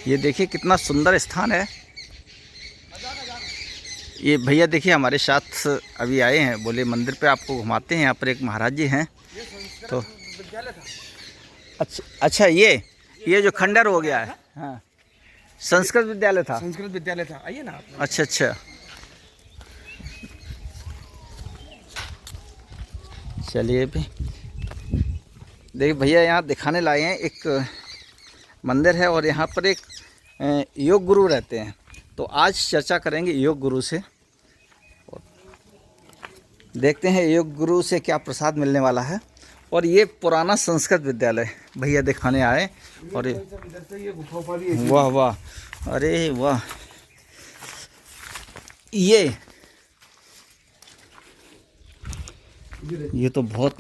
ये देखिए कितना सुंदर स्थान है। ये भैया देखिए हमारे साथ अभी आए हैं, बोले मंदिर पे आपको घुमाते हैं। यहाँ पर एक महाराज जी हैं। तो अच्छा ये जो खंडर हो गया है, हाँ, संस्कृत विद्यालय था। संस्कृत विद्यालय था, आइए ना आप। अच्छा अच्छा, चलिए भी देखिए भैया यहाँ दिखाने लाए हैं। एक मंदिर है और यहाँ पर एक योग गुरु रहते हैं। तो आज चर्चा करेंगे योग गुरु से, और देखते हैं योग गुरु से क्या प्रसाद मिलने वाला है। और ये पुराना संस्कृत विद्यालय भैया दिखाने आए। और वाह वाह, अरे वाह, ये तो बहुत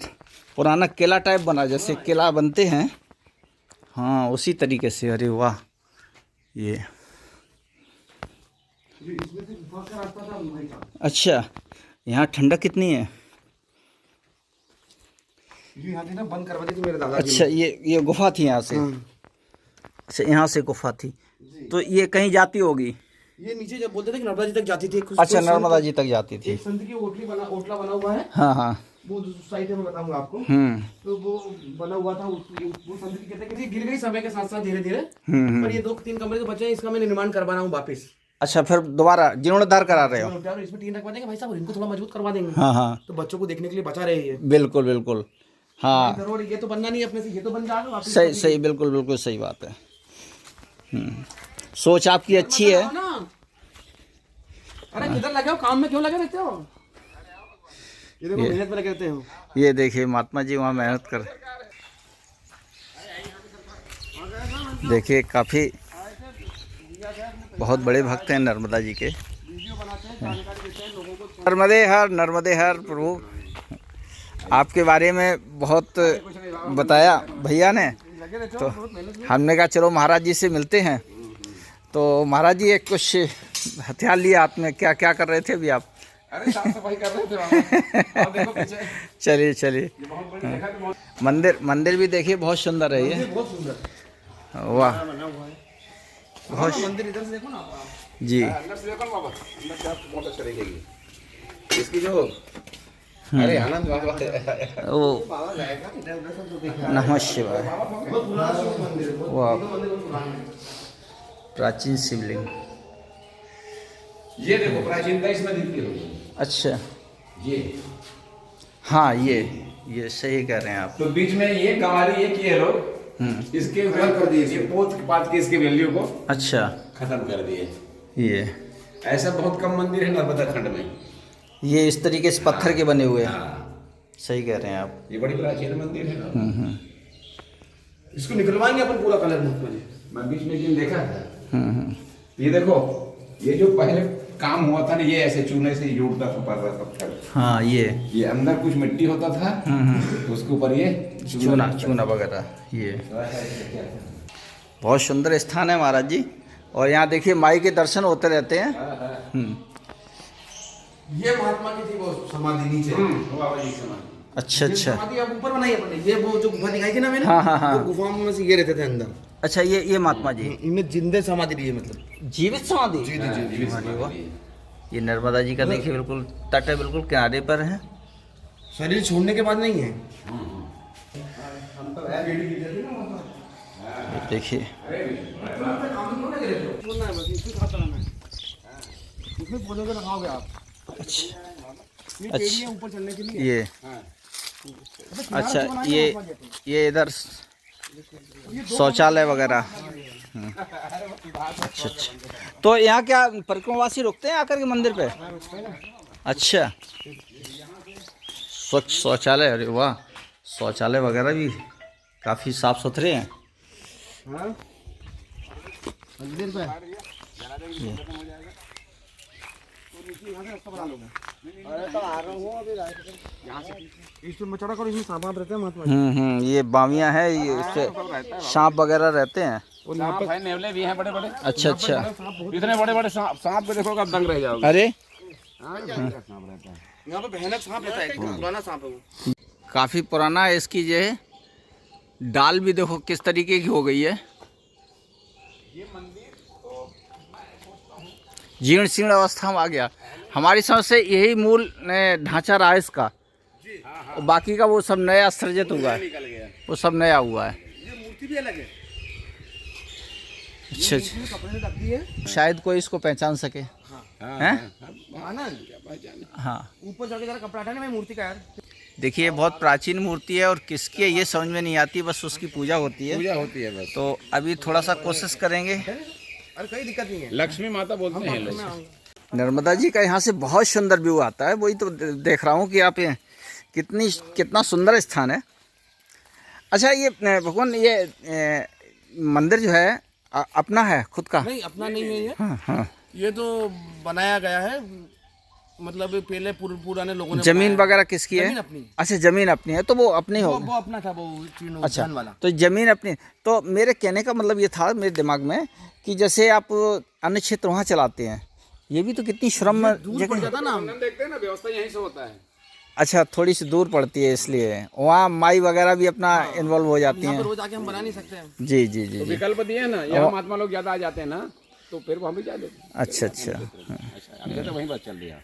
पुराना किला टाइप बना, जैसे किला बनते हैं, हाँ उसी तरीके से। अरे वाह, ये अच्छा, यहाँ ठंडक कितनी है? यहाँ थी ना, बंद करवा दी थी मेरे दादाजी। अच्छा, ये गुफा थी यहाँ से। अच्छा, यहाँ से गुफा थी, तो ये कहीं जाती होगी। ये नीचे जब बोलते थे कि नर्मदा जी तक जाती थी। अच्छा, नर्मदा जी तक जाती थी। एक संत की ओटला बना हुआ है। हाँ हाँ, वो साइड में बताऊंगा आपको। तो वो बना हुआ था, वो संत की कहते हैं गिर गई समय के साथ साथ धीरे धीरे। पर ये 2-3 कमरे के बचे हैं, इसका मैं निर्माण करवा रहा हूँ वापस। अच्छा, फिर दोबारा जीर्णोद्धार करा रहे हो? इसमें टीन रखवा देंगे भाई साहब, इनको थोड़ा मजबूत करवा देंगे। हाँ हाँ, तो बच्चों को देखने के लिए बचा रहे हैं। बिल्कुल बिल्कुल, हाँ जरूर, ये तो बनना नहीं अपने से, ये तो बन जाएगा। सही सही, बिल्कुल बिल्कुल सही बात है। सोच आपकी अच्छी है। अरे किधर लगे हो, काम में क्यों लगे रहते हो? ये देखो मेहनत में लगे रहते हो। ये देखिए महात्मा जी वहाँ मेहनत कर, देखिए काफ़ी बहुत बड़े भक्त हैं नर्मदा जी के। नर्मदे हर प्रभु, आपके बारे में बहुत बताया भैया ने। तो हमने कहा चलो महाराज जी से मिलते हैं। तो महाराज जी एक कुछ हथियार लिया हाथ में, क्या क्या कर रहे थे अभी आप? अरे साफ सफाई कर रहे थे वहाँ। देखो पीछे। चलिए चलिए, मंदिर भी देखिए बहुत सुंदर है ये। बहुत सुंदर, वाह, बहुत मंदिर। इधर से देखो ना जी, अंदर से देखो ना बाबा, अंदर से आपको बहुत अच्छा लगेगी इसकी जो। अरे आनंद बाबा, वो नमः शिवाय। वाह, प्राचीन शिवलिंग। ये देखो प्राचीनता इसमें दिखती होगी। अच्छा, ये हाँ ये सही कह रहे हैं आप। तो बीच में ये गंवारी ये किए लोग, इसके ऊपर कर दिए, ये पोत पात के इसके वैल्यू को अच्छा खत्म कर दिए। ये ऐसा बहुत कम मंदिर है नर्मदा खंड में। ये इस तरीके से पत्थर के बने हुए हैं। हाँ, सही कह रहे हैं आप। ये बड़ी प्राचीन मंदिर है ना। इसको निकलवाएंगे अपन पूरा कलर मुझे, मैं बीच में एक दिन देखा था। ये देखो, ये जो पहले काम हुआ था ना, ये ऐसे चूने से जोड़ता था पत्थर। हाँ, ये अंदर कुछ मिट्टी होता था, तो उसके ऊपर ये चूना वगैरह। ये बहुत सुंदर स्थान है महाराज जी। और यहाँ देखिए माई के दर्शन होते रहते हैं। ये महात्मा की थी वो समाधि नीचे, बाबा जी की समाधि। अच्छा अच्छा, समाधि अब ऊपर बनाई अपने। ये वो जो गुफा दिखाई थी ना मैंने, हाँ हाँ हाँ, वो गुफा में से ये रहते थे अंदर। अच्छा, ये महात्मा जी इनमें जिंदे समाधि दी है, मतलब जीवित समाधि। जीवित अरे, ये नर्मदा जी का देखिए बिल्कुल तट है, बिल्कुल किनारे पर है। शरीर छोड़ने के बाद नहीं है। देखिए अच्छा, ऊपर चलने के लिए ये अच्छा, ये इधर शौचालय वगैरह। अच्छा अच्छा, तो यहाँ क्या परिक्रमावासी रुकते हैं आकर के मंदिर पे? अच्छा, स्वच्छ शौचालय। अरे वाह, शौचालय वगैरह भी काफ़ी साफ सुथरे हैं। मंदिर पे ये बामियाँ है, ये उससे सांप वगैरह रहते हैं। सांप है, नेवले भी हैं बड़े बड़े। अच्छा अच्छा, इतने बड़े बड़े सांप को देखोगे आप दंग रह जाओगे। अरे यहाँ पे भयानक सांप रहता है, पुराना सांप है वो। काफ़ी पुराना है। इसकी जो है डाल भी देखो किस तरीके की हो गई है। ये मंदिर जीर्ण शीर्ण अवस्था में आ गया। हमारी समझ से यही मूल ढांचा रहा है इसका, और बाकी का वो सब नया सृजित हुआ है, निकल गया। वो सब नया हुआ है। ये मूर्ति भी अलग है। अच्छा अच्छा, कपड़े से ढक दी है। शायद कोई इसको पहचान सके। हैं? हाँ, ऊपर चढ़ के जरा कपड़ा हटाने में मूर्ति का यार। देखिए बहुत प्राचीन मूर्ति है और किसकी है ये समझ में नहीं आती, बस उसकी पूजा होती है। पूजा होती है बस। तो अभी थोड़ा सा कोशिश करेंगे। अरे कोई दिक्कत नहीं है। लक्ष्मी माता बोलते हैं लोग। नर्मदा जी का यहाँ से बहुत सुंदर व्यू आता है, वही तो देख रहा हूँ कि आप ये कितना सुंदर स्थान है। अच्छा ये भगवान ये मंदिर जो है अपना है खुद का? नहीं, अपना नहीं है ये। हाँ हाँ, ये तो बनाया गया है, मतलब पहले पुराने लोगों ने जमीन वगैरह किसकी है? जमीन अपनी। अच्छा जमीन अपनी है, तो वो अपनी होगी। वो अपना था, वो चीन अच्छा उद्यान वाला। तो जमीन अपनी। तो मेरे कहने का मतलब ये था मेरे दिमाग में कि जैसे आप अन्य क्षेत्र वहाँ चलाते हैं, ये भी तो कितनी श्रम दूर पड़ जाता ना, हम देखते हैं ना, व्यवस्था यहीं से होता है। अच्छा थोड़ी सी दूर पड़ती है, इसलिए वहाँ माई वगैरह भी अपना इन्वॉल्व हो जाती यहाँ हैं। पे रोज आके हम बना नहीं सकते हैं। जी जी जी जी। विकल्प दिए ना, यहाँ महात्मा लोग ज्यादा आ जाते हैं ना, तो फिर वहाँ भी जा देते हैं। अच्छा अच्छा, अच्छा, तो वहीं बात चल रही है।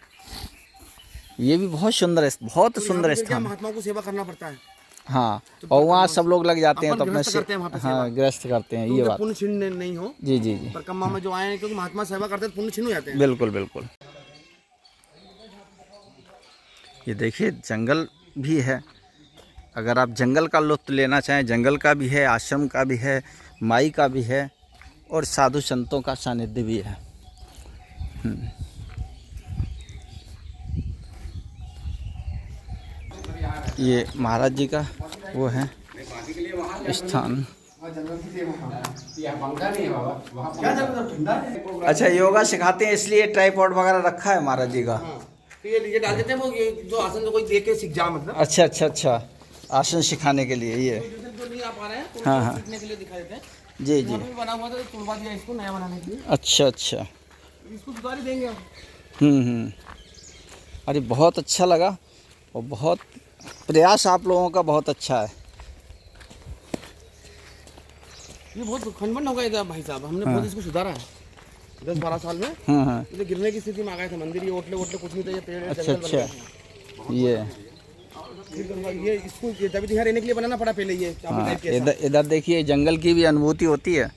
ये भी बहुत सुंदर है, बहुत सुंदर स्थान है। महात्मा को सेवा करना पड़ता है। हाँ, और वहाँ सब लोग लग जाते हैं तो अपने गृहस्थ करते हैं वहाँ पे सेवा। हाँ गृहस्थ करते हैं, ये तो बात। पुण्य छिन्न नहीं हो। जी जी जी, परिक्रमा में जो आए हैं, क्योंकि महात्मा सेवा करते हैं, पुण्य छिन्न हो जाते हैं। बिल्कुल बिल्कुल। ये देखिए जंगल भी है, अगर आप जंगल का लुत्फ लेना चाहें, जंगल का भी है, आश्रम का भी है, माई का भी है, और साधु संतों का सानिध्य भी है। ये महाराज जी का वो है स्थान। अच्छा योगा सिखाते हैं इसलिए ट्राइपॉड वगैरह रखा है महाराज जी का। तो ये डाल देते हैं, वो ये जो आसन को कोई देख के सीख जा, मतलब। अच्छा अच्छा अच्छा, आसन सिखाने के लिए ये। जो नहीं आ पा रहे हैं, तो हाँ हाँ, सीखने के लिए दिखा देते हैं। जी जी। यहाँ पे बना हुआ था, तुड़वा दिया इसको नया बनाने के लिए। अच्छा अच्छा, इसको सुधार ही देंगे हम। अरे बहुत अच्छा लगा, और बहुत प्रयास आप लोगों का बहुत अच्छा है। ये बहुत खंडन हो गया था भाई साहब, हमने बहुत इसको सुधारा है 10-12 साल में। हाँ, ये गिरने की स्थिति में आ गए थे मंदिर, ये ओटले कुछ नहीं थे, ये पेड़ अच्छा जंगल बन अच्छा, गए थे। ये ये इसको तभी यहाँ रहने के लिए बनाना पड़ा पहले, ये चाबी हाँ, टाइप के ऐसा। इधर इधर देखिए जंगल की भी अनुभूति होती है।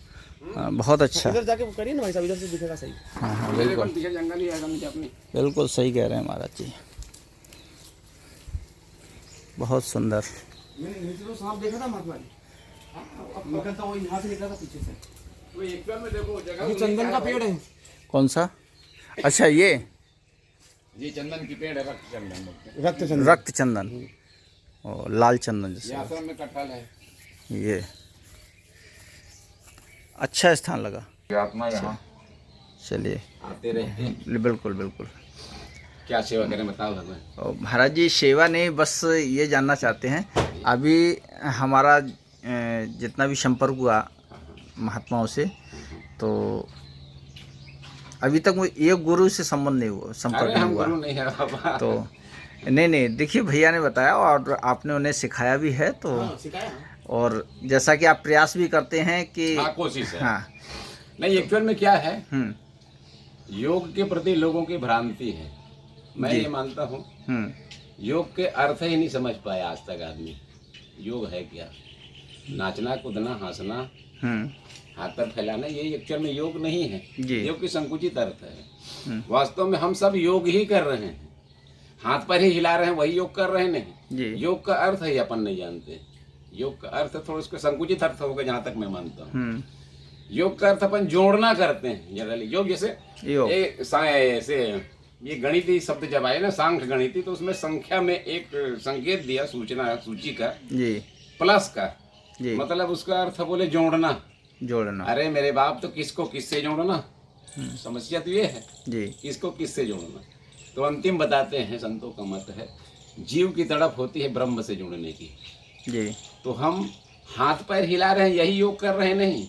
हाँ, बहुत अच्छा। इधर जाके करिए ना भाई साहब, इधर से दिखेगा सही। हाँ हाँ बिल्कुल, जंगल ही है अपनी। बिल्कुल सही कह रहे हैं महाराज जी, बहुत सुंदर। मैंने नीचे तो सांप देखा था महात्मा जी, अब निकलता वो यहाँ से निकला था पीछे से। वो एक में देखो जगह, ये चंदन का पेड़ है। कौन सा? अच्छा ये चंदन की पेड़ है, रक्त चंदन। रक्त चंदन, और लाल चंदन जैसे। आश्रम में कटहल है। ये अच्छा स्थान लगा। आत्मा यहाँ चलिए आते रहते हैं। बिल्कुल बिल्कुल। क्या सेवा करें बताओ भगवान। और महाराज जी सेवा नहीं, बस ये जानना चाहते हैं, अभी हमारा जितना भी संपर्क हुआ महात्माओं से, तो अभी तक एक गुरु से संबंध नहीं हुआ, संपर्क नहीं हुआ। नहीं है बाबा। तो नहीं देखिए भैया ने बताया और आपने उन्हें सिखाया भी है, तो सिखाया। और जैसा कि आप प्रयास भी करते हैं कि कोशिश है। हाँ नहीं, एक्चुअल में क्या है, योग के प्रति लोगों की भ्रांति है। मैं ये मानता हूँ योग के अर्थ ही नहीं समझ पाया आज तक आदमी। योग है क्या? नाचना, कूदना, हंसना, हाथ पैर फैलाना, ये एक्चुअल में योग नहीं है। योग की संकुचित अर्थ है। वास्तव में हम सब योग ही कर रहे हैं, हाथ पैर ही हिला रहे हैं, वही योग कर रहे नहीं। योग का अर्थ है अपन नहीं जानते। योग का अर्थ थोड़ा उसका संकुचित अर्थ होगा जहाँ तक मैं मानता हूँ। योग का अर्थ अपन जोड़ना करते हैं जनरली। योग जैसे ऐसे ये गणितीय शब्द जब आए ना, सांख्य गणितीय, तो उसमें संख्या में एक संकेत दिया, सूचना, सूची का, प्लस का, मतलब उसका अर्थ बोले जोड़ना। अरे मेरे बाप, तो किसको किससे जोड़ना? समस्या तो ये है जी, किसको किससे जोड़ना। तो अंतिम बताते हैं, संतों का मत है, जीव की तड़प होती है ब्रह्म से जुड़ने की जी। तो हम हाथ पैर हिला रहे हैं, यही योग कर रहे हैं नहीं।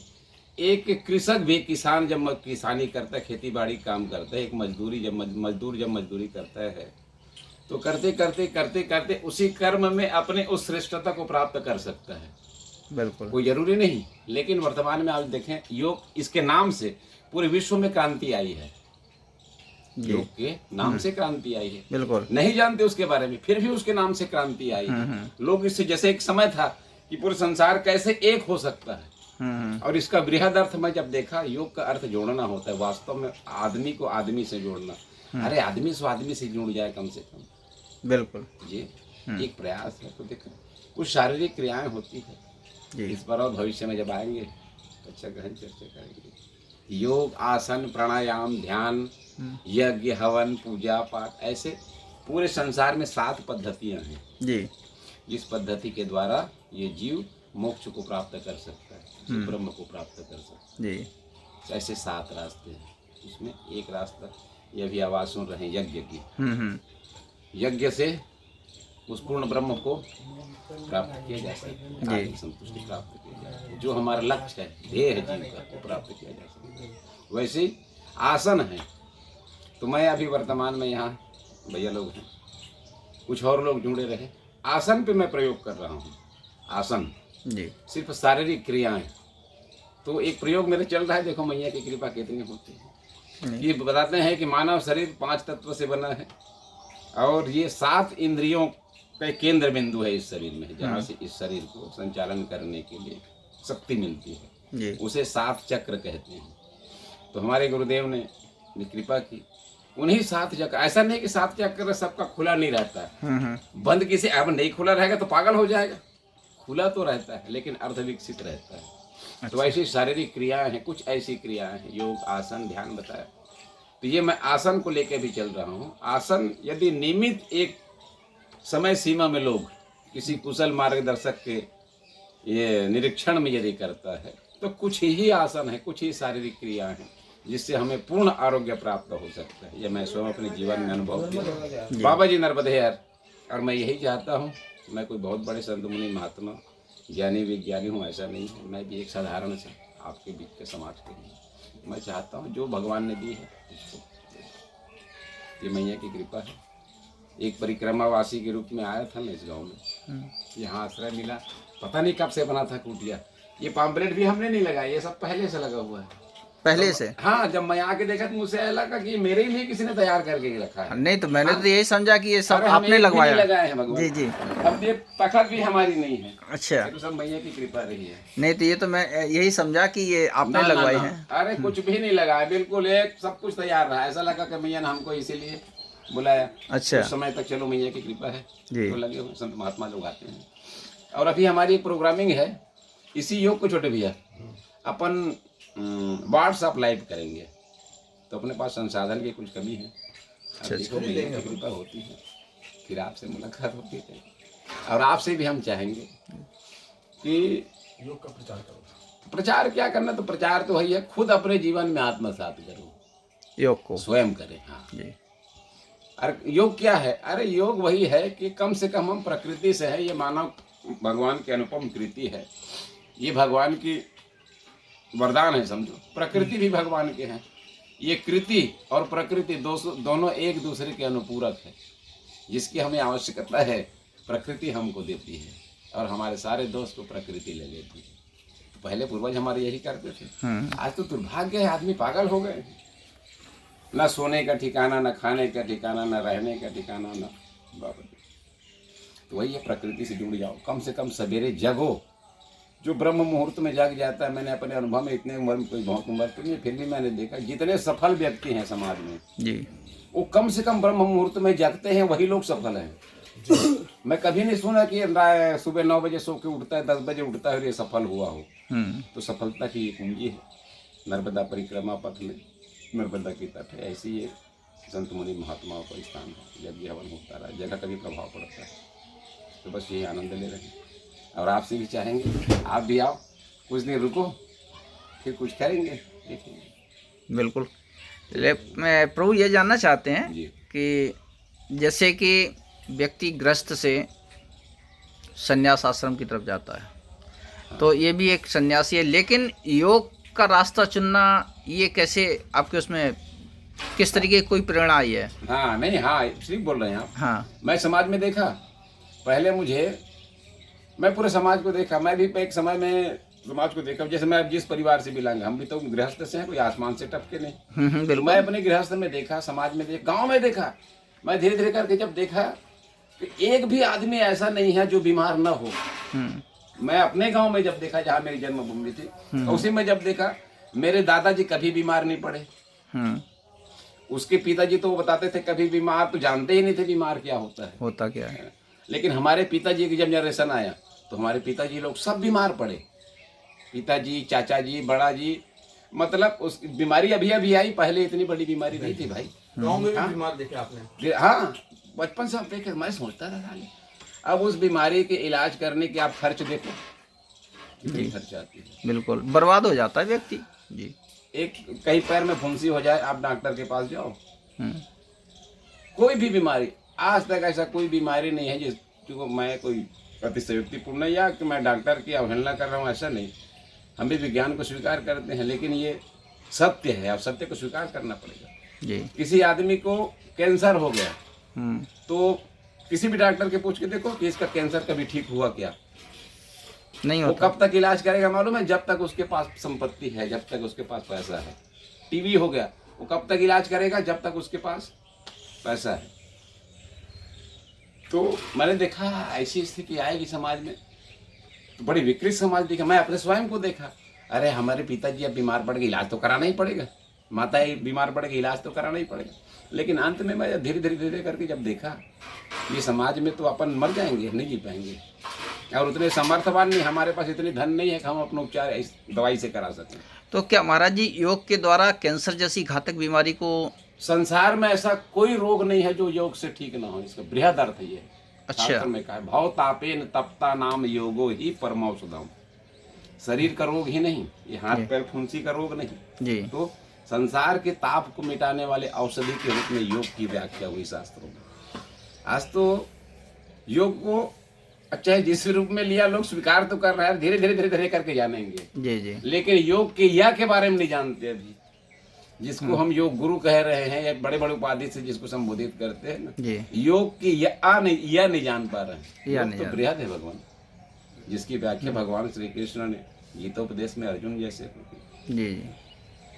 एक कृषक भी, किसान जब किसानी करता है, खेती बाड़ी काम करता है, एक मजदूर जब मजदूरी करता है, तो करते करते करते करते उसी कर्म में अपने उस श्रेष्ठता को प्राप्त कर सकता है। बिल्कुल, कोई जरूरी नहीं। लेकिन वर्तमान में आप देखें, योग इसके नाम से पूरे विश्व में क्रांति आई है। योग के नाम से क्रांति आई है। बिल्कुल। नहीं जानते उसके बारे में, फिर भी उसके नाम से क्रांति आई है। लोग इससे, जैसे एक समय था कि पूरे संसार कैसे एक हो सकता है, और इसका बृहद अर्थ मैं जब देखा, योग का अर्थ जोड़ना होता है वास्तव में, आदमी को आदमी से जोड़ना। अरे आदमी से आदमी से जुड़ जाए कम से कम। बिल्कुल, ये एक प्रयास है। तो देखो कुछ शारीरिक क्रियाएं होती है, इस पर और भविष्य में जब आएंगे तो अच्छा गहन चर्चा करेंगे। योग, आसन, प्राणायाम, ध्यान, यज्ञ, हवन, पूजा पाठ, ऐसे पूरे संसार में 7 पद्धतियां हैं जी, जिस पद्धति के द्वारा ये जीव मोक्ष को प्राप्त कर सकता है, ब्रह्म को प्राप्त कर सकता है जी। ऐसे 7 रास्ते हैं, इसमें एक रास्ता ये भी आवाज सुन रहे हैं यज्ञ की। यज्ञ से उस पूर्ण ब्रह्म को प्राप्त किया जा सकता है, संतुष्टि प्राप्त किया जा सकता है, जो हमारा लक्ष्य है, ध्येय है जीव का, वो प्राप्त किया जा सकता है। वैसे आसन है, तो मैं अभी वर्तमान में यहाँ भैया लोग हैं, कुछ और लोग जुड़े रहे, आसन पे मैं प्रयोग कर रहा हूँ। आसन जी, सिर्फ शारीरिक क्रियाएं। तो एक प्रयोग मेरे चल रहा है, देखो मैया की कृपा कितनी होती है। ये बताते हैं कि मानव शरीर 5 तत्व से बना है, और ये 7 इंद्रियों का केंद्र बिंदु है इस शरीर में, जहाँ से इस शरीर को संचालन करने के लिए शक्ति मिलती है, उसे 7 चक्र कहते हैं। तो हमारे गुरुदेव ने कृपा की, उन्हीं 7 चक्र, ऐसा नहीं कि 7 चक्र सबका खुला नहीं रहता है, बंद किसी, अब नहीं खुला रहेगा तो पागल हो जाएगा, खुला तो रहता है लेकिन अर्ध विकसित रहता है। अच्छा। तो ऐसी शारीरिक क्रियाएं हैं, कुछ ऐसी क्रियाएं हैं, योग, आसन, ध्यान बताया। तो ये मैं आसन को लेकर भी चल रहा हूँ। आसन यदि नियमित एक समय सीमा में लोग किसी कुशल मार्गदर्शक के ये निरीक्षण में यदि करता है, तो कुछ ही आसन है, कुछ ही शारीरिक क्रियाएं हैं, जिससे हमें पूर्ण आरोग्य प्राप्त हो सकता है। यह मैं स्वयं अपने जीवन में अनुभव किया। बाबा जी नर्मदे यार, और मैं यही चाहता हूँ, मैं कोई बहुत बड़े संत मुनि महात्मा ज्ञानी विज्ञानी हूँ ऐसा नहीं है, मैं भी एक साधारण से आपके बीच के समाज के लिए मैं चाहता हूँ जो भगवान ने दी है इसको, ये मैया की कृपा है। एक परिक्रमावासी के रूप में आया था मैं इस गांव में, यहाँ आश्रय मिला, पता नहीं कब से बना था कुटिया। ये पॉम्पलेट भी हमने नहीं लगाया, ये सब पहले से लगा हुआ है, पहले से। हाँ, जब मैं आके देखा तो मुझसे लगा कि मेरे लिए किसी ने तैयार करके रखा है। नहीं तो मैंने तो यही समझा कि ये सब आपने लगवाया। लगाए हैं भगवान जी जी। अब ये तखत भी हमारी नहीं है। अच्छा, तो सब मैया की कृपा रही है। नहीं तो ये तो मैं यही समझा कि ये आपने लगवाए हैं। अरे कुछ भी नहीं लगाया, बिल्कुल एक सब कुछ तैयार रहा। ऐसा लगा कि मैया ने हमको इसीलिए बुलाया। अच्छा, उस समय तक चलो मैया की कृपा है तो लगे हुए संत महात्मा लोग आते हैं। और अभी हमारी प्रोग्रामिंग है इसी योग को, छोटे भैया अपन व्हाट्सअप लाइव करेंगे, तो अपने पास संसाधन की कुछ कमी है। देखो मैया की कृपा होती है, फिर आपसे मुलाकात होती है, और आपसे भी हम चाहेंगे कि योग का प्रचार करो। प्रचार क्या करना, तो प्रचार तो वही है, खुद अपने जीवन में आत्मसात करो, योग को स्वयं करें। हाँ, अरे योग क्या है? अरे योग वही है कि कम से कम हम प्रकृति से है, ये मानव भगवान की अनुपम कृति है, ये भगवान की वरदान है, समझो। प्रकृति भी भगवान के हैं, ये कृति और प्रकृति दोनों एक दूसरे के अनुपूरक है। जिसकी हमें आवश्यकता है प्रकृति हमको देती है, और हमारे सारे दोष को प्रकृति ले लेती है। तो पहले पूर्वज हमारे यही करते थे। आज तो दुर्भाग्य है, आदमी पागल हो गए, ना सोने का ठिकाना, ना खाने का ठिकाना, ना रहने का ठिकाना, ना बाबा। तो वही है, प्रकृति से जुड़ जाओ, कम से कम सवेरे जगो। जो ब्रह्म मुहूर्त में जाग जाता है, मैंने अपने अनुभव में, इतने उम्र में, कोई बहुत उम्र तो नहीं, फिर भी मैंने देखा जितने सफल व्यक्ति हैं समाज में जी, वो कम से कम ब्रह्म मुहूर्त में जागते हैं, वही लोग सफल हैं। मैं कभी नहीं सुना कि सुबह 9 बजे सो के उठता है, 10 बजे उठता है और ये सफल हुआ हो। तो सफलता की कुंजी है नर्मदा परिक्रमा पथ में, नर्मदा की तट है। ऐसी ये संत मुनि महात्माओं का स्थान है, जब ये हवन होता रहा, जगह का भी प्रभाव पड़ता है। तो बस यही आनंद ले रहे हैं, और आपसे भी चाहेंगे आप भी आओ, कुछ दिन रुको, फिर कुछ करेंगे, देखेंगे। बिल्कुल। मैं प्रभु ये जानना चाहते हैं कि जैसे कि व्यक्ति ग्रस्त से संन्यास आश्रम की तरफ जाता है, हाँ, तो ये भी एक सन्यासी है, लेकिन योग का रास्ता चुनना ये कैसे आपके उसमें किस तरीके की कोई प्रेरणा आई है? हाँ नहीं, हाँ ठीक बोल रहे हैं आप। हाँ, मैं समाज में देखा, पहले मैं पूरे समाज को देखा। मैं भी एक समय में समाज को देखा। जैसे मैं जिस परिवार से बिलोंग, हम भी तो गृहस्थ से हैं, कोई आसमान से टपके नहीं। तो बिल्कुल। मैं अपने गृहस्थ में देखा, समाज में देखा, गांव में देखा। मैं धीरे धीरे करके जब देखा कि एक भी आदमी ऐसा नहीं है जो बीमार न हो। मैं अपने गांव में जब देखा, जहाँ मेरी जन्मभूमि थी, तो उसी में जब देखा, मेरे दादाजी कभी बीमार नहीं पड़े। उसके पिताजी तो वो बताते थे कभी बीमार, तो जानते ही नहीं थे बीमार क्या होता है। लेकिन हमारे पिताजी की जब जनरेशन आया तो हमारे पिताजी लोग सब बीमार पड़े। पिताजी, चाचा जी, बड़ा जी, मतलब उस बीमारी अभी अभी आई, पहले इतनी बड़ी बीमारी नहीं थी भाई। गांव में भी बीमार देखे आपने? हाँ, बचपन से आप देखे। मैं सोचता था साले, अब उस बीमारी के इलाज करने के आप खर्च देखो, कितनी खर्च आती है। बिल्कुल, बर्बाद हो जाता है व्यक्ति जी। एक कहीं पैर में फुंसी हो जाए, आप डॉक्टर के पास जाओ, कोई भी बीमारी, आज तक ऐसा कोई बीमारी नहीं है जिसको मैं कोई अतिशयोक्तिपूर्ण या कि मैं डॉक्टर की अवहेलना कर रहा हूँ, ऐसा नहीं। हम भी विज्ञान को स्वीकार करते हैं, लेकिन ये सत्य है, अब सत्य को स्वीकार करना पड़ेगा जी। किसी आदमी को कैंसर हो गया तो किसी भी डॉक्टर के पूछ के देखो कि इसका कैंसर कभी ठीक हुआ क्या, नहीं वो होता। कब तक इलाज करेगा मालूम है? जब तक उसके पास संपत्ति है, जब तक उसके पास पैसा है। टीबी हो गया, वो कब तक इलाज करेगा? जब तक उसके पास पैसा है। तो मैंने देखा ऐसी स्थिति आएगी समाज में तो बड़ी विकृत समाज दिखा। मैं अपने स्वयं को देखा, अरे हमारे पिताजी अब बीमार पड़ गए, इलाज तो कराना ही पड़ेगा, माता बीमार पड़ गई, इलाज तो कराना ही पड़ेगा। लेकिन अंत में मैं धीरे धीरे धीरे करके जब देखा ये समाज में तो अपन मर जाएंगे, नहीं जी पाएंगे, और उतने समर्थवान नहीं, हमारे पास इतनी धन नहीं है कि हम अपना उपचार इस दवाई से करा सकें। तो क्या महाराज जी योग के द्वारा कैंसर जैसी घातक बीमारी को? संसार में ऐसा कोई रोग नहीं है जो योग से ठीक ना हो, इसका बृहद अर्थ ये है। अच्छा। शास्त्र में कहा है, भाव तापेन तपता नाम योगो ही परमौषधम। शरीर का रोग ही नहीं, ये हाथ पैर फुंसी का रोग नहीं जी। तो संसार के ताप को मिटाने वाले औषधि के रूप में योग की व्याख्या हुई शास्त्रों में। आज तो योग को अच्छा जिस रूप में लिया लोग स्वीकार तो कर रहे हैं, धीरे धीरे धीरे धीरे करके जानेंगे जी जी। लेकिन योग के या के बारे में नहीं जानते अभी, जिसको हम योग गुरु कह रहे हैं या बड़े बड़े उपाधि से जिसको संबोधित करते हैं ना, जी। योग की या नहीं जान पा रहे हैं। या योग नहीं तो जान। बृहद है भगवान, जिसकी व्याख्या भगवान श्री कृष्ण ने गीतोपदेश में अर्जुन जैसे जी जी।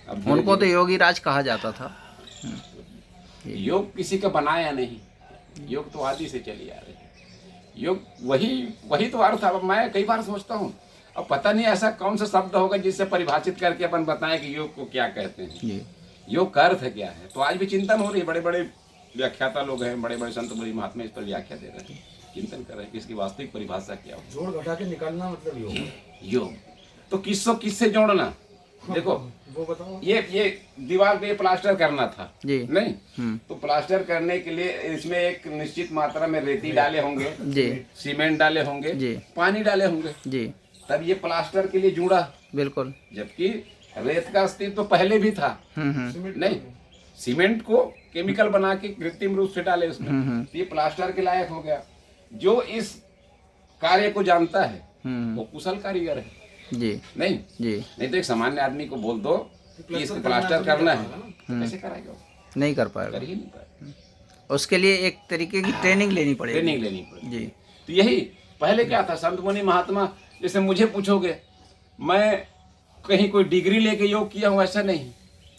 अब उनको तो योगी राज कहा जाता था। योग किसी का बनाया नहीं, योग तो आदि से चली आ रही है। योग वही तो अर्थ। अब मैं कई बार सोचता हूँ, अब पता नहीं ऐसा कौन सा शब्द होगा जिससे परिभाषित करके अपन बताएं कि योग को क्या कहते हैं, जी। योग का अर्थ क्या है। तो आज भी चिंतन हो रही है, बड़े बड़े व्याख्याता लोग हैं, बड़े बड़े संत बड़ी महात्मा इस पर व्याख्या दे रहे हैं, चिंतन कर रहे हैं कि इसकी वास्तविक परिभाषा क्या हो। जोड़ घटा के निकालना मतलब योग। योग तो किससे जोड़ना, देखो वो बताओ। ये दीवार पे प्लास्टर करना था जी। नहीं, तो प्लास्टर करने के लिए इसमें एक निश्चित मात्रा में रेती डाले होंगे जी। सीमेंट डाले होंगे जी। पानी डाले होंगे जी। तब ये प्लास्टर के लिए जुड़ा, बिल्कुल। जबकि रेत का अस्तित्व तो पहले भी था। नहीं, सीमेंट को केमिकल बना के कृत्रिम रूप से डाले उसमें, तो ये प्लास्टर के लायक हो गया। जो इस कार्य को जानता है वो कुशल कारीगर है। जी। नहीं जी। नहीं तो एक सामान्य आदमी को बोल दो कि इसको प्लास्टर करना है तो कैसे कराएगा वो? नहीं कर कर पाएगा। ही नहीं पाएगा, उसके लिए एक तरीके की ट्रेनिंग लेनी पड़ेगी। ट्रेनिंग लेनी पड़ेगी। जी। तो यही पहले क्या था, संत मुनि महात्मा, जैसे मुझे पूछोगे मैं कहीं कोई डिग्री लेके योग किया हूँ ऐसा नहीं,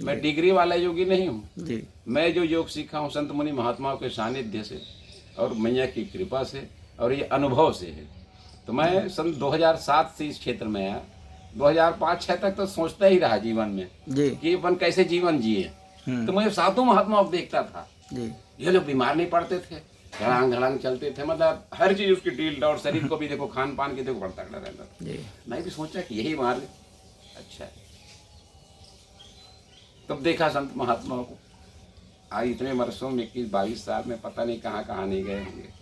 मैं डिग्री वाला योगी नहीं हूँ। जी। मैं जो योग सीखा हूँ संत मुनि महात्माओं के सानिध्य से और मैया की कृपा से और ये अनुभव से है। तो मैं सन 2007 से इस क्षेत्र में आया, 2005-06 तक तो सोचता ही रहा जीवन में जी। कि अपन कैसे जीवन जिए। तो मुझे सातों महात्माओं को देखता था, जी। ये लोग बीमार नहीं पड़ते थे, घड़ांग घड़ांग चलते थे, मतलब हर चीज उसकी डील और शरीर को भी देखो, खान पान की देखो, बड़ा तगड़ा रहता था। जी। मैं भी सोचा कि यही मार्ग अच्छा है। तब देखा संत महात्माओं को, आज इतने वर्षों में 21-22 साल में पता नहीं कहाँ कहाँ नहीं गए होंगे,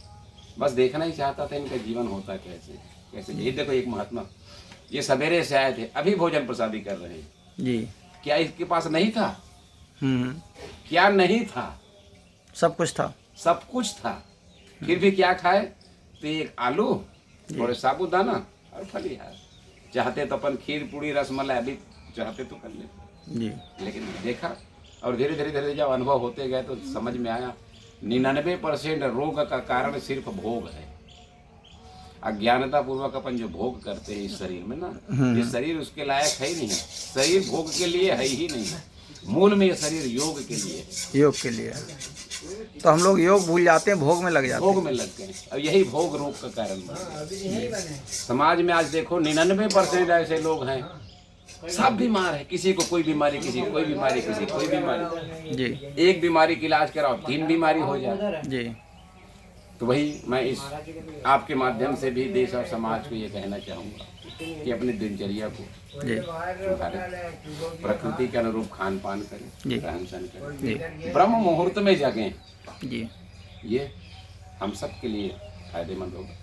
बस देखना ही चाहता था इनका जीवन होता कैसे कैसे। ये देखो एक महात्मा, ये सवेरे से आए थे, अभी भोजन प्रसादी कर रहे हैं। जी। क्या इसके पास नहीं था? क्या नहीं था? सब कुछ था। सब कुछ था, फिर भी क्या खाए? तो एक आलू और साबुदाना और फलिहार। चाहते तो अपन खीर पूड़ी रसमलाई अभी चाहते तो कर ले, जी। लेकिन देखा और धीरे धीरे धीरे जब अनुभव होते गए तो समझ में आया 99% रोग का कारण सिर्फ भोग है। अज्ञानता पूर्वक अपन जो भोग करते हैं इस शरीर में ना, ये शरीर उसके लायक है ही नहीं। शरीर भोग के लिए है ही नहीं। मूल में ये शरीर योग के लिए है। योग के लिए। तो हम लोग योग भूल जाते हैं, भोग में लग जाते हैं। भोग में लग गए और यही भोग रोग का कारण बन गया। समाज में आज देखो 99% ऐसे लोग हैं, सब बीमार है। किसी को कोई बीमारी, किसी को कोई बीमारी, किसी को कोई बीमारी जी। एक बीमारी का इलाज कराओ 3 बीमारी हो जाए जी। तो वही मैं इस आपके माध्यम से भी देश और समाज को ये कहना चाहूँगा कि अपनी दिनचर्या को जी। सुधारें, प्रकृति के अनुरूप खान पान जी। करें, रहन सहन करें, जी। ब्रह्म मुहूर्त में जगें। जी। ये हम सब के लिए फायदेमंद होगा।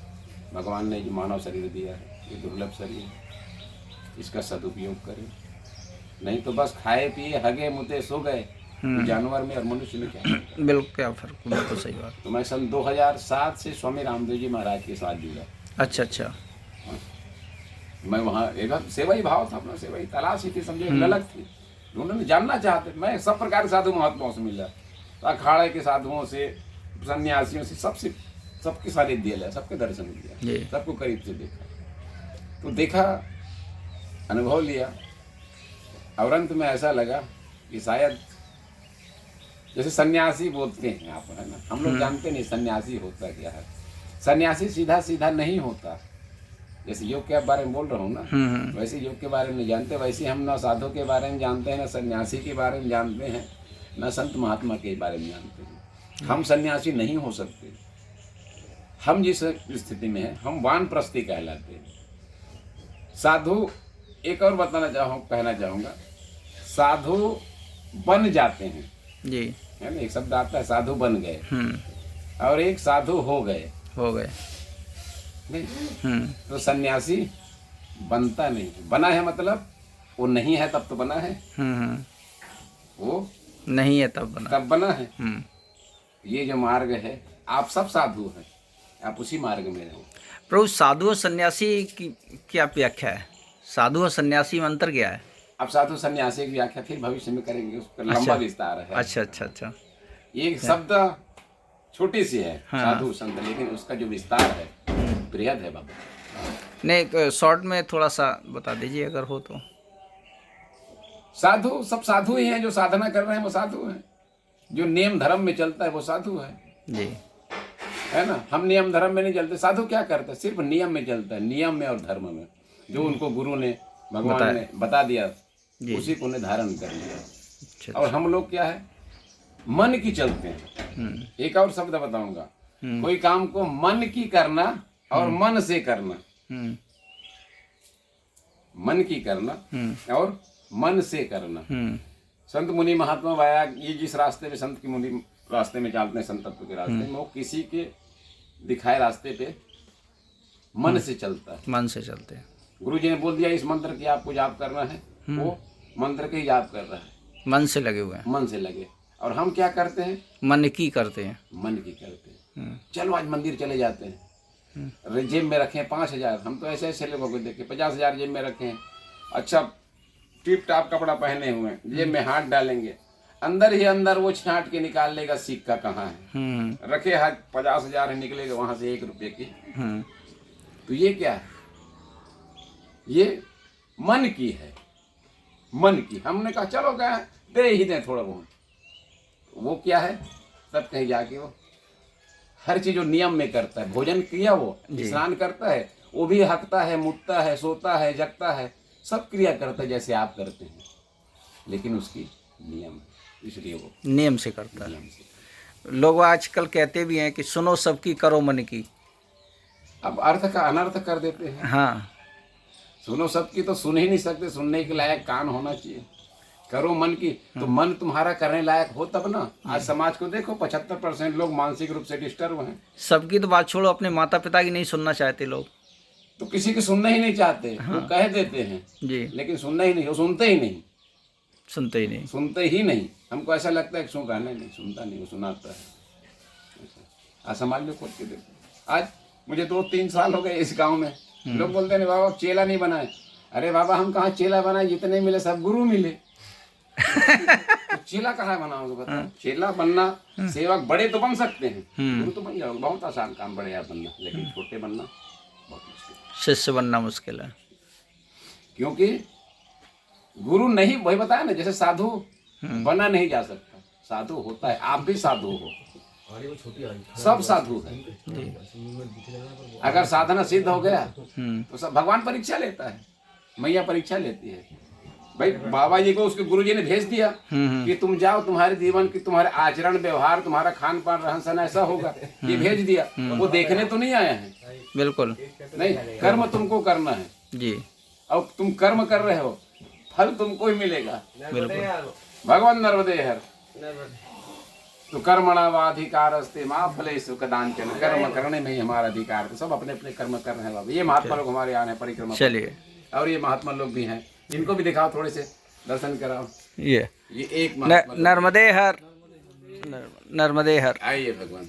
भगवान ने जो मानव शरीर दिया है, ये दुर्लभ शरीर है, इसका सदुपयोग करें। नहीं तो बस खाए पिए हगे मुते सो गए। जानवर में और मनुष्य में क्या है? बिल्कुल, क्या फर्क, बिल्कुल सही बात। तो मैं सन 2007 से स्वामी रामदेव जी महाराज के साथ जुड़ा। अच्छा अच्छा। मैं वहाँ एक सेवा ही भाव था, अपना सेवा ही तलाश ही थी, समझे, एक ललक थी। उन्होंने जानना चाहते, मैं सब प्रकार के साधु महात्माओं से मिला, अखाड़े के साधुओं से, सन्यासियों से, सबसे, सबके सानिध्य लिया, सबके दर्शन किया, सबको करीब से देखा। तो देखा, अनुभव लिया और अंत में ऐसा लगा कि शायद जैसे सन्यासी बोलते हैं आप, है ना, हम लोग जानते नहीं सन्यासी होता क्या है। सन्यासी सीधा सीधा नहीं होता। जैसे योग के बारे में बोल रहा हूँ ना, वैसे योग के बारे में नहीं जानते। वैसे हम ना साधु के बारे में जानते हैं, ना सन्यासी के बारे में जानते हैं, ना संत महात्मा के बारे में जानते हैं। हम सन्यासी नहीं हो सकते। हम जिस स्थिति में है, हम वानप्रस्थी कहलाते हैं। साधु, एक और कहना चाहूँगा, साधु बन जाते हैं जी, है ना। एक शब्द आता है, साधु बन गए, और एक साधु हो गए। नहीं तो सन्यासी बनता नहीं, बना है मतलब वो नहीं है तब तो बना है, वो नहीं है तब बना है। ये जो मार्ग है, आप सब साधु हैं, आप उसी मार्ग में रहो। प्रभु, साधु और सन्यासी की क्या व्याख्या है? साधु और सन्यासी में अंतर क्या है? अब साधु सन्यासी की व्याख्या फिर भविष्य में करेंगे, उस पर लंबा विस्तार है। अच्छा अच्छा अच्छा। ये शब्द छोटी सी है, साधु संत, लेकिन उसका जो विस्तार है बृहद है बाबा। नहीं, शॉर्ट में थोड़ा सा बता दीजिए अगर हो तो। साधु, सब साधु ही हैं। जो साधना कर रहे हैं वो साधु हैं। जो नियम धर्म में चलता है वो साधु है जी, है ना। हम नियम धर्म में नहीं चलते। साधु क्या करता है? सिर्फ नियम में चलता है, नियम में और धर्म में, जो उनको गुरु ने, भगवान ने बता दिया, उसी को उन्हें धारण कर लिया। अच्छा। और हम लोग क्या है, मन की चलते हैं। एक और शब्द बताऊंगा, कोई काम को मन की करना और मन से करना, मन की करना और मन से करना। संत मुनि महात्मा वाया, ये जिस रास्ते पे संत की मुनि रास्ते में चलते हैं, संतत्व के रास्ते में, वो किसी के दिखाए रास्ते पे मन से चलता है। मन से चलते हैं। गुरु जी ने बोल दिया इस मंत्र की आपको जाप करना है, वो मंत्र के ही जाप कर रहा है, मन से लगे हुए हैं, मन से लगे। और हम क्या करते हैं? मन की करते हैं, मन की करते हैं। चलो आज मंदिर चले जाते हैं, जेब में रखे 5,000, हम तो ऐसे ऐसे लोगों को देखे 50,000 जेब में रखे हैं, अच्छा टिप टाप कपड़ा पहने हुए हैं, जेब में हाथ डालेंगे, अंदर ही अंदर वो छांट के निकाल लेगा सिक्का कहाँ है, रखे हाथ 50,000 है, निकलेगा वहां से 1 रुपये की। तो ये क्या है? ये मन की है, मन की। हमने कहा चलो क्या दे ही दें थोड़ा बहुत, वो क्या है, तब कहीं जाके वो हर चीज जो नियम में करता है। भोजन किया, वो स्नान करता है, वो भी हकता है, मुतता है, सोता है, जगता है, सब क्रिया करता है जैसे आप करते हैं, लेकिन उसकी नियम, इसलिए वो नियम से करता है। नियम से। लोग आजकल कहते भी हैं कि सुनो सबकी करो मन की। अब अर्थ का अनर्थ कर देते हैं। हाँ, सुनो सबकी तो सुन ही नहीं सकते, सुनने के लायक कान होना चाहिए। करो मन की, तो मन तुम्हारा करने लायक हो तब ना। आज समाज को देखो, 75% लोग मानसिक रूप से डिस्टर्ब हैं। सबकी तो बात छोड़ो, अपने माता पिता की नहीं सुनना चाहते लोग, तो किसी की सुनना ही नहीं चाहते। वो कह देते हैं जी, लेकिन सुनना ही नहीं, वो सुनते ही नहीं, सुनते ही नहीं, सुनते ही नहीं। हमको ऐसा लगता है कि सुन कहना नहीं, सुनता नहीं, वो सुनाता है। आज समाज में खोज के देखो, आज मुझे 2-3 साल हो गए इस गांव में, लोग बोलते हैं बाबा चेला नहीं बनाए। अरे बाबा हम कहाँ चेला बनाए, जितने मिले सब गुरु मिले। तो चेला कहाँ बनाओगे बताओ? चेला बनना, सेवक बड़े तो बन सकते हैं, गुरु तो बन जाओगे, बहुत आसान काम बड़े आप बनना, लेकिन छोटे बनना बहुत मुश्किल है। शिष्य बनना मुश्किल है। क्योंकि गुरु नहीं, वही बताया ना, जैसे साधु बना नहीं जा सकता, साधु होता है। आप भी साधु हो, सब साधु है। अगर साधना सिद्ध हो गया तो सब, भगवान परीक्षा लेता है, मैया परीक्षा लेती है। भाई बाबा जी को उसके गुरु जी ने भेज दिया कि तुम जाओ, तुम्हारे जीवन की, तुम्हारे आचरण व्यवहार, तुम्हारा खान पान रहन सहन ऐसा होगा, ये भेज दिया। वो देखने तो नहीं आया है, बिल्कुल नहीं, कर्म तुमको करना है जी। और तुम कर्म कर रहे हो, फल तुमको ही मिलेगा। बिल्कुल भगवान नर्मदे हर तो कर्मणावाधिकार अस्ते माँ फलेषु कदाचन, कर्म करने में ही हमारा अधिकार। तो सब अपने अपने कर्म कर रहे हैं बाबा। ये महात्मा लोग हमारे यहाँ हैं परिक्रमा, चलिए, और ये महात्मा लोग भी हैं, इनको भी दिखाओ, थोड़े से दर्शन कराओ। ये एक महात्मा नर्मदे हर, नर्मदे हर। आइए भगवान।